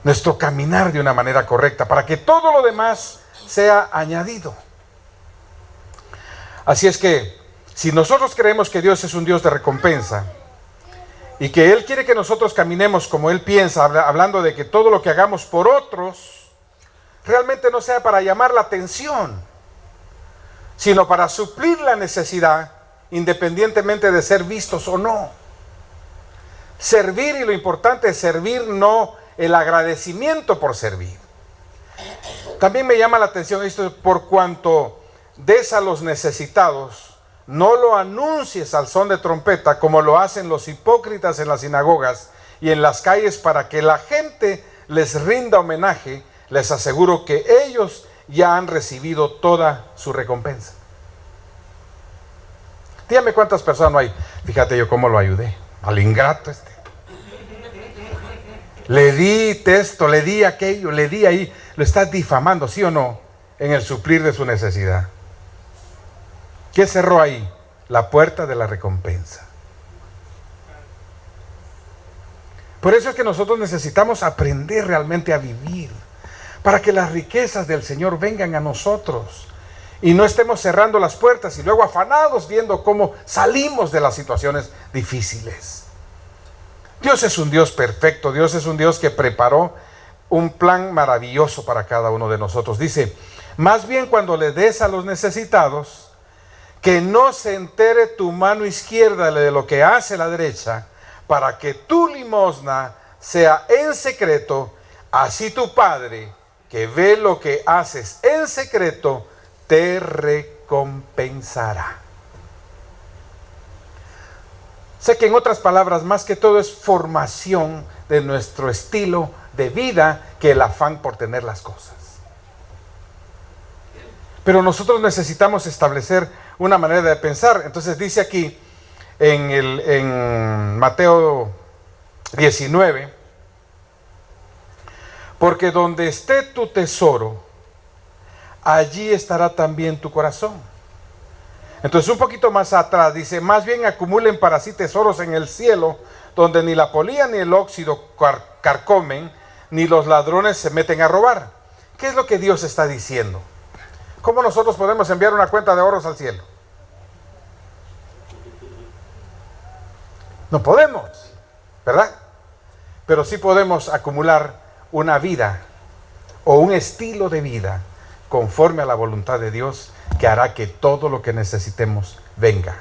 nuestro caminar de una manera correcta, para que todo lo demás sea añadido. Así es que, si nosotros creemos que Dios es un Dios de recompensa y que Él quiere que nosotros caminemos como Él piensa, hablando de que todo lo que hagamos por otros realmente no sea para llamar la atención, sino para suplir la necesidad, independientemente de ser vistos o no. Servir, y lo importante es servir, no el agradecimiento por servir. También me llama la atención esto: por cuanto des a los necesitados, no lo anuncies al son de trompeta como lo hacen los hipócritas en las sinagogas y en las calles para que la gente les rinda homenaje. Les aseguro que ellos ya han recibido toda su recompensa. Dígame cuántas personas no hay. Fíjate yo cómo lo ayudé al ingrato este. Le di texto, le di aquello, le di ahí. Lo estás difamando, ¿sí o no? En el suplir de su necesidad. ¿Qué cerró ahí? La puerta de la recompensa. Por eso es que nosotros necesitamos aprender realmente a vivir, para que las riquezas del Señor vengan a nosotros y no estemos cerrando las puertas y luego afanados viendo cómo salimos de las situaciones difíciles. Dios es un Dios perfecto. Dios es un Dios que preparó un plan maravilloso para cada uno de nosotros. Dice, más bien cuando le des a los necesitados, que no se entere tu mano izquierda de lo que hace la derecha, para que tu limosna sea en secreto, así tu Padre, que ve lo que haces en secreto, te recompensará. Sé que en otras palabras, más que todo es formación de nuestro estilo de vida que el afán por tener las cosas. Pero nosotros necesitamos establecer una manera de pensar. Entonces dice aquí en Mateo 19, porque donde esté tu tesoro, allí estará también tu corazón. Entonces un poquito más atrás dice, más bien acumulen para sí tesoros en el cielo, donde ni la polilla ni el óxido carcomen, ni los ladrones se meten a robar. ¿Qué es lo que Dios está diciendo? ¿Cómo nosotros podemos enviar una cuenta de ahorros al cielo? No podemos, ¿verdad? Pero sí podemos acumular una vida o un estilo de vida conforme a la voluntad de Dios, que hará que todo lo que necesitemos venga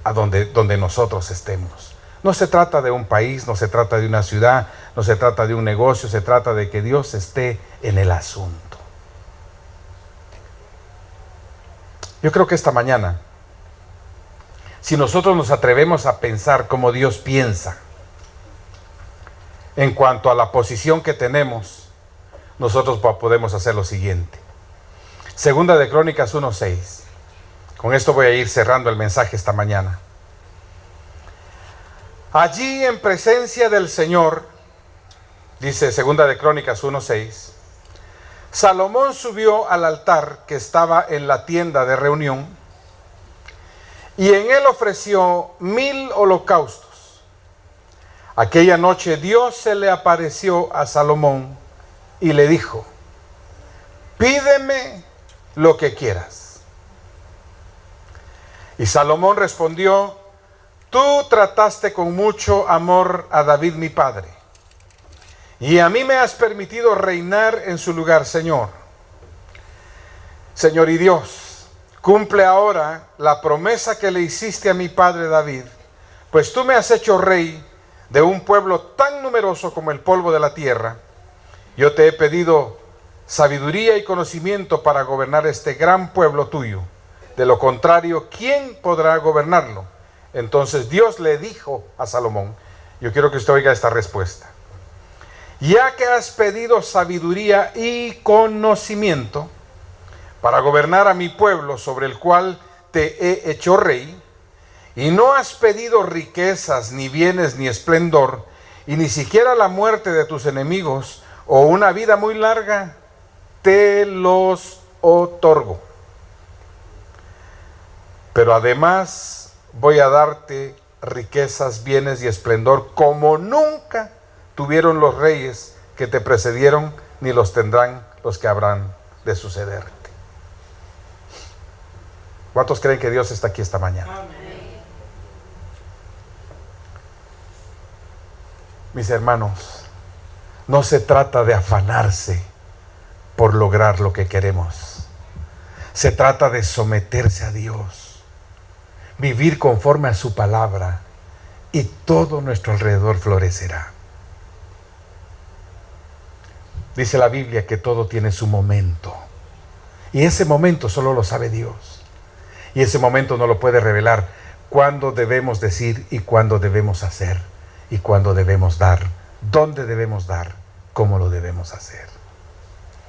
a donde nosotros estemos. No se trata de un país, no se trata de una ciudad, no se trata de un negocio, se trata de que Dios esté en el asunto. Yo creo que esta mañana, si nosotros nos atrevemos a pensar como Dios piensa, en cuanto a la posición que tenemos, nosotros podemos hacer lo siguiente. Segunda de Crónicas 1:6. Con esto voy a ir cerrando el mensaje esta mañana. Allí en presencia del Señor, dice Segunda de Crónicas 1:6, Salomón subió al altar que estaba en la tienda de reunión y en él ofreció 1000 holocaustos. Aquella noche Dios se le apareció a Salomón y le dijo: pídeme lo que quieras. Y Salomón respondió: tú trataste con mucho amor a David mi padre, y a mí me has permitido reinar en su lugar. Señor y Dios, cumple ahora la promesa que le hiciste a mi padre David, pues tú me has hecho rey de un pueblo tan numeroso como el polvo de la tierra. Yo te he pedido sabiduría y conocimiento para gobernar este gran pueblo tuyo. De lo contrario, ¿quién podrá gobernarlo? Entonces Dios le dijo a Salomón, yo quiero que usted oiga esta respuesta: ya que has pedido sabiduría y conocimiento para gobernar a mi pueblo sobre el cual te he hecho rey, y no has pedido riquezas, ni bienes, ni esplendor, y ni siquiera la muerte de tus enemigos, o una vida muy larga, te los otorgo. Pero además voy a darte riquezas, bienes y esplendor como nunca tuvieron los reyes que te precedieron, ni los tendrán los que habrán de sucederte. ¿Cuántos creen que Dios está aquí esta mañana? Amén. Mis hermanos, no se trata de afanarse por lograr lo que queremos. Se trata de someterse a Dios, vivir conforme a su palabra, y todo nuestro alrededor florecerá. Dice la Biblia que todo tiene su momento, y ese momento solo lo sabe Dios, y ese momento no lo puede revelar. Cuándo debemos decir y cuándo debemos hacer, y cuándo debemos dar, dónde debemos dar, cómo lo debemos hacer.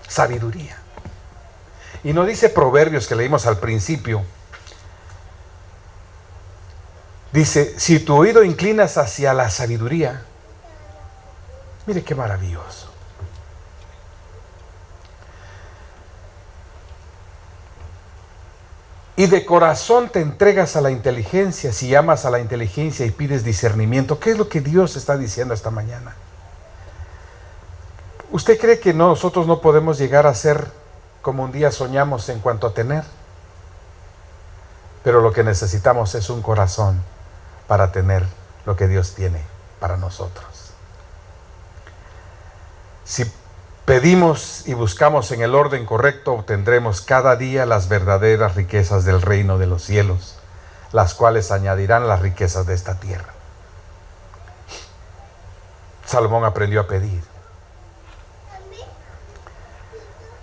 Sabiduría. Y no dice Proverbios, que leímos al principio, dice: si tu oído inclinas hacia la sabiduría, mire qué maravilloso. Y de corazón te entregas a la inteligencia, si llamas a la inteligencia y pides discernimiento. ¿Qué es lo que Dios está diciendo esta mañana? ¿Usted cree que nosotros no podemos llegar a ser como un día soñamos en cuanto a tener? Pero lo que necesitamos es un corazón para tener lo que Dios tiene para nosotros. Si pedimos y buscamos en el orden correcto, obtendremos cada día las verdaderas riquezas del reino de los cielos, las cuales añadirán las riquezas de esta tierra. Salomón aprendió a pedir.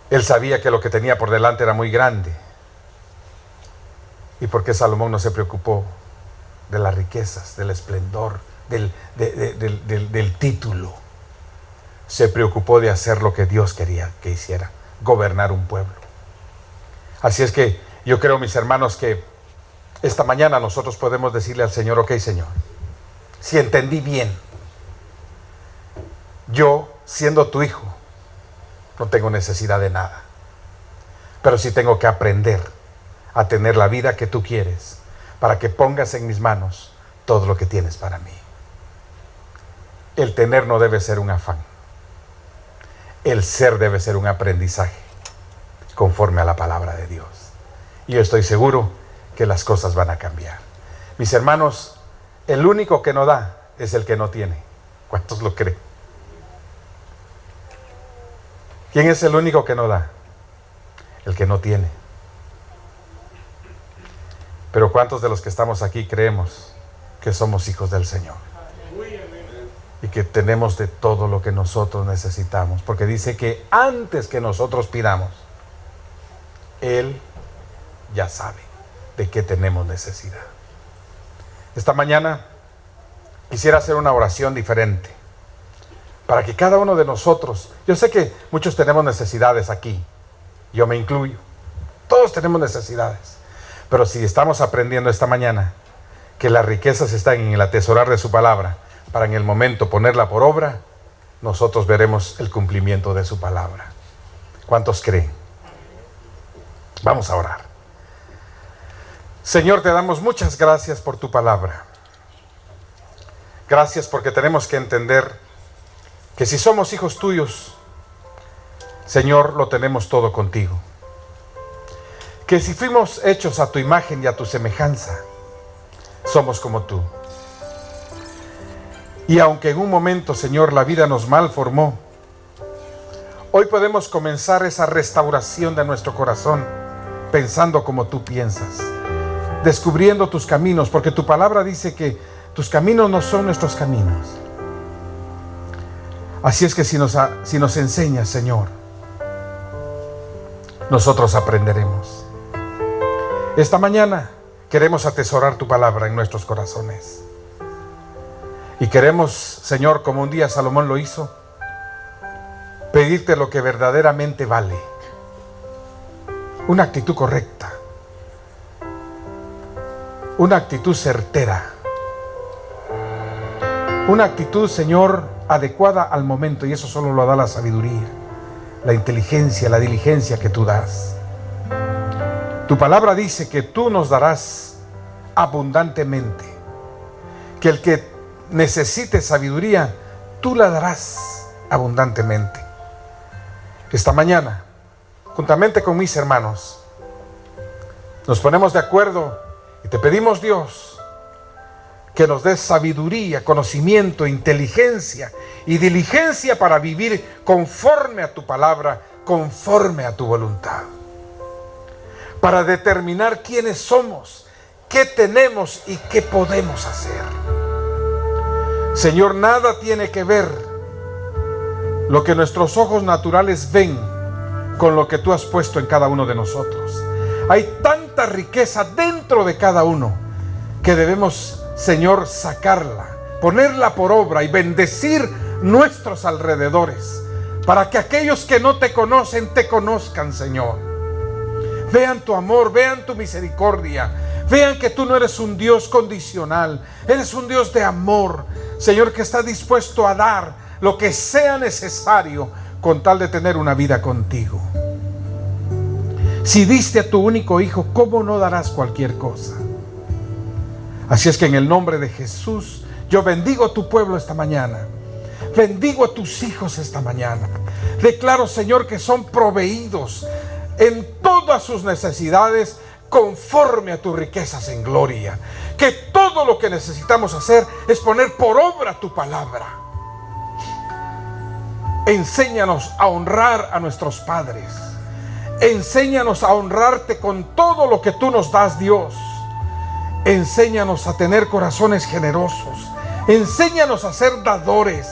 Él sabía que lo que tenía por delante era muy grande. ¿Y por qué Salomón no se preocupó de las riquezas, del esplendor, del título? Se preocupó de hacer lo que Dios quería que hiciera: gobernar un pueblo. Así es que yo creo, mis hermanos, que esta mañana nosotros podemos decirle al Señor: ok, Señor, si entendí bien, yo, siendo tu hijo, no tengo necesidad de nada, pero sí tengo que aprender a tener la vida que tú quieres, para que pongas en mis manos todo lo que tienes para mí. El tener no debe ser un afán. El ser debe ser un aprendizaje conforme a la palabra de Dios. Y yo estoy seguro que las cosas van a cambiar. Mis hermanos, el único que no da es el que no tiene. ¿Cuántos lo creen? ¿Quién es el único que no da? el que no tiene. Pero ¿cuántos de los que estamos aquí creemos que somos hijos del Señor? Y que tenemos de todo lo que nosotros necesitamos. Porque dice que antes que nosotros pidamos, Él ya sabe de qué tenemos necesidad. Esta mañana quisiera hacer una oración diferente. Para que cada uno de nosotros, yo sé que muchos tenemos necesidades aquí, yo me incluyo, todos tenemos necesidades. Pero si estamos aprendiendo esta mañana que las riquezas están en el atesorar de su palabra, para en el momento ponerla por obra, nosotros veremos el cumplimiento de su palabra. ¿Cuántos creen? Vamos a orar. Señor, te damos muchas gracias por tu palabra. Gracias porque tenemos que entender que si somos hijos tuyos, Señor, lo tenemos todo contigo. Que si fuimos hechos a tu imagen y a tu semejanza, somos como tú. Y aunque en un momento, Señor, la vida nos malformó, hoy podemos comenzar esa restauración de nuestro corazón, pensando como tú piensas, descubriendo tus caminos, porque tu palabra dice que tus caminos no son nuestros caminos. Así es que si nos enseñas, Señor, nosotros aprenderemos. Esta mañana queremos atesorar tu palabra en nuestros corazones. Y queremos, Señor, como un día Salomón lo hizo, pedirte lo que verdaderamente vale. Una actitud correcta. Una actitud certera. Una actitud, Señor, adecuada al momento. Y eso solo lo da la sabiduría, la inteligencia, la diligencia que tú das. Tu palabra dice que tú nos darás abundantemente. Que el que necesite sabiduría, tú la darás abundantemente. Esta mañana, juntamente con mis hermanos, nos ponemos de acuerdo y te pedimos, Dios, que nos des sabiduría, conocimiento, inteligencia y diligencia para vivir conforme a tu palabra, conforme a tu voluntad. Para determinar quiénes somos, qué tenemos y qué podemos hacer. Señor, nada tiene que ver lo que nuestros ojos naturales ven con lo que tú has puesto en cada uno de nosotros. Hay tanta riqueza dentro de cada uno que debemos, Señor, sacarla, ponerla por obra y bendecir nuestros alrededores, para que aquellos que no te conocen te conozcan, Señor. Vean tu amor, vean tu misericordia, vean que tú no eres un Dios condicional, eres un Dios de amor, Señor, que está dispuesto a dar lo que sea necesario con tal de tener una vida contigo. Si diste a tu único hijo, ¿cómo no darás cualquier cosa? Así es que en el nombre de Jesús, yo bendigo a tu pueblo esta mañana. Bendigo a tus hijos esta mañana. Declaro, Señor, que son proveídos en todas sus necesidades conforme a tus riquezas en gloria. Que todo lo que necesitamos hacer es poner por obra tu palabra. Enséñanos a honrar a nuestros padres. Enséñanos a honrarte con todo lo que tú nos das, Dios. Enséñanos a tener corazones generosos. Enséñanos a ser dadores.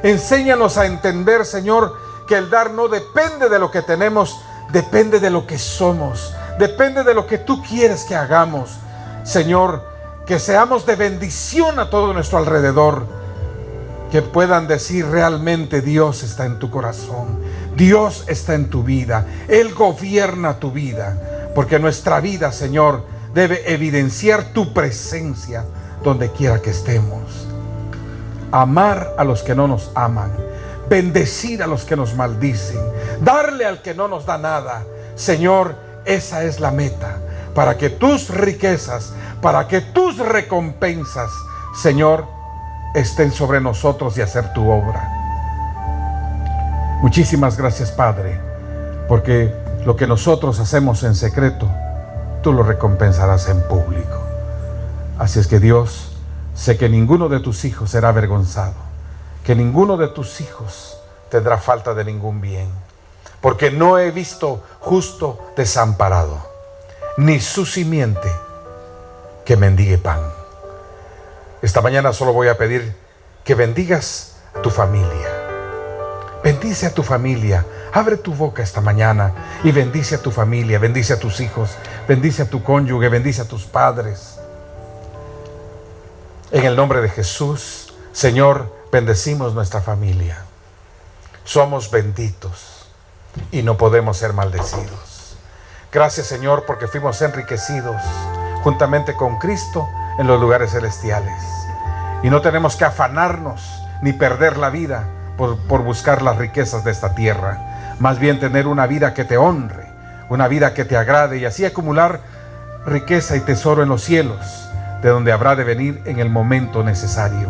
Enséñanos a entender, Señor, que el dar no depende de lo que tenemos, depende de lo que somos. Depende de lo que tú quieres que hagamos. Señor, que seamos de bendición a todo nuestro alrededor. Que puedan decir realmente Dios está en tu corazón. Dios está en tu vida. Él gobierna tu vida. Porque nuestra vida, Señor, debe evidenciar tu presencia donde quiera que estemos. Amar a los que no nos aman. Bendecir a los que nos maldicen. Darle al que no nos da nada. Señor, esa es la meta. Para que tus riquezas, para que tus recompensas, Señor, estén sobre nosotros y hacer tu obra. Muchísimas gracias, Padre, porque lo que nosotros hacemos en secreto, tú lo recompensarás en público. Así es que, Dios, sé que ninguno de tus hijos será avergonzado, que ninguno de tus hijos tendrá falta de ningún bien, porque no he visto justo desamparado, ni su simiente que mendigue pan. Esta mañana solo voy a pedir que bendigas a tu familia. Bendice a tu familia. Abre tu boca esta mañana y bendice a tu familia, bendice a tus hijos, bendice a tu cónyuge, bendice a tus padres. En el nombre de Jesús, Señor, bendecimos nuestra familia. Somos benditos y no podemos ser maldecidos. Gracias, Señor, porque fuimos enriquecidos juntamente con Cristo en los lugares celestiales. Y no tenemos que afanarnos ni perder la vida por buscar las riquezas de esta tierra. Más bien tener una vida que te honre, una vida que te agrade, y así acumular riqueza y tesoro en los cielos, de donde habrá de venir en el momento necesario.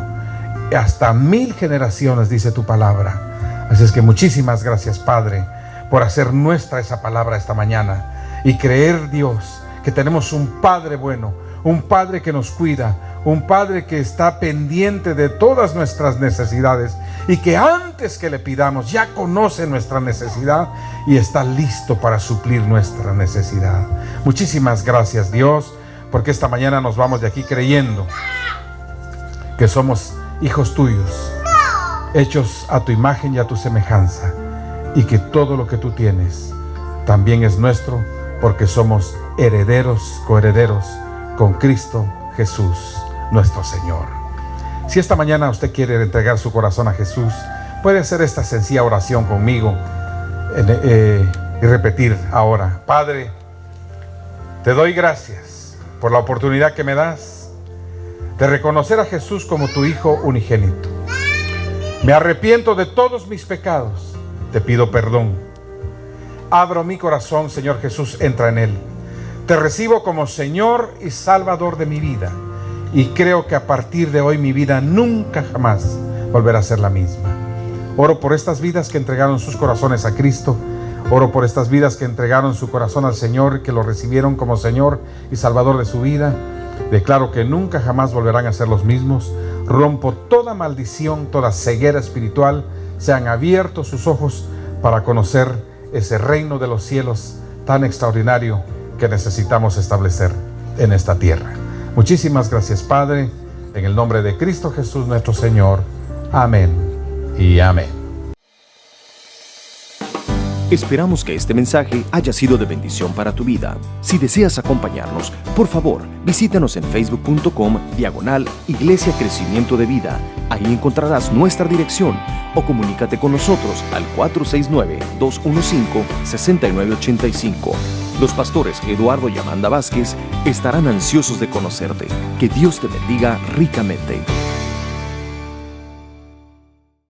Hasta 1000 generaciones, dice tu palabra. Así es que muchísimas gracias, Padre, por hacer nuestra esa palabra esta mañana y creer, Dios, que tenemos un Padre bueno, un Padre que nos cuida, un Padre que está pendiente de todas nuestras necesidades y que antes que le pidamos ya conoce nuestra necesidad y está listo para suplir nuestra necesidad. Muchísimas gracias, Dios, porque esta mañana nos vamos de aquí creyendo que somos hijos tuyos, hechos a tu imagen y a tu semejanza, y que todo lo que tú tienes también es nuestro, porque somos herederos, coherederos con Cristo Jesús, nuestro Señor. Si esta mañana usted quiere entregar su corazón a Jesús, puede hacer esta sencilla oración conmigo y repetir ahora: Padre, te doy gracias por la oportunidad que me das de reconocer a Jesús como tu Hijo unigénito. Me arrepiento de todos mis pecados, te pido perdón. Abro mi corazón, Señor Jesús, entra en él. Te recibo como Señor y Salvador de mi vida, y creo que a partir de hoy mi vida nunca jamás volverá a ser la misma. Oro por estas vidas que entregaron sus corazones a Cristo. Oro por estas vidas que entregaron su corazón al Señor, que lo recibieron como Señor y Salvador de su vida. Declaro que nunca jamás volverán a ser los mismos. Rompo toda maldición, toda ceguera espiritual. Sean abiertos sus ojos para conocer ese reino de los cielos tan extraordinario que necesitamos establecer en esta tierra. Muchísimas gracias, Padre, en el nombre de Cristo Jesús nuestro Señor. Amén y amén. Esperamos que este mensaje haya sido de bendición para tu vida. Si deseas acompañarnos, por favor, visítanos en facebook.com/Iglesia Crecimiento de Vida. Ahí encontrarás nuestra dirección, o comunícate con nosotros al 469-215-6985. Los pastores Eduardo y Amanda Vázquez estarán ansiosos de conocerte. Que Dios te bendiga ricamente.